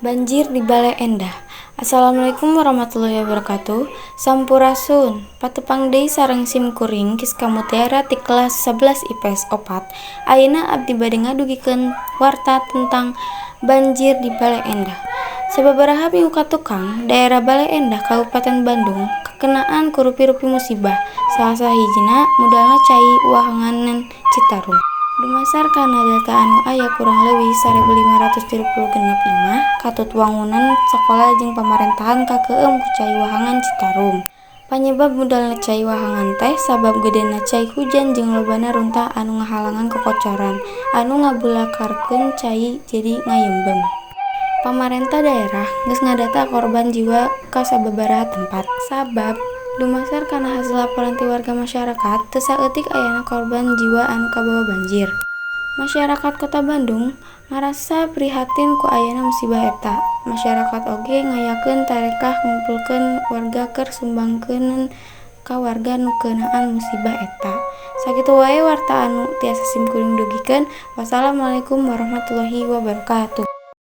Banjir di Bale Endah. Assalamualaikum warahmatullahi wabarakatuh. Sampurasun. Patepang deui sareng simkuring Kiska Mutiara ti kelas 11 IPS 4. Ayeuna abdi bade ngadugikeun warta tentang banjir di Bale Endah. Sababaraha minggu katukang, daerah Bale Endah Kabupaten Bandung kakenaan ku rupi-rupi musibah. Salah sahijina mudalna cai wahanganan Citarum. Dumasar kana data anu aya kurang leuwih 1536 imah katut wangunan sakola jeung pamarentahan kakeueum ku cai wahangan Citarum. Panyebab mudalna cai wahangan teh sabab gedena cai hujan jeung lobana runtah anu ngahalangan kokocoran anu ngabulakarkeun cai jadi ngayembem. Pamarentah daerah geus ngadata korban jiwa ka sababaraha tempat. Sabab dumasar kana hasil laporan ti warga masyarakat, teu saeutik ayana korban jiwa anu kabawa banjir. Masyarakat Kota Bandung ngarasa prihatin ku ayana musibah eta. Masyarakat oge ngayakeun tarekah ngumpulkeun warga keur sumbangkeun ka warga nu keunaan musibah eta. Sakitu wae warta anu tiasa simkuring dugikeun. Wassalamualaikum warahmatullahi wabarakatuh.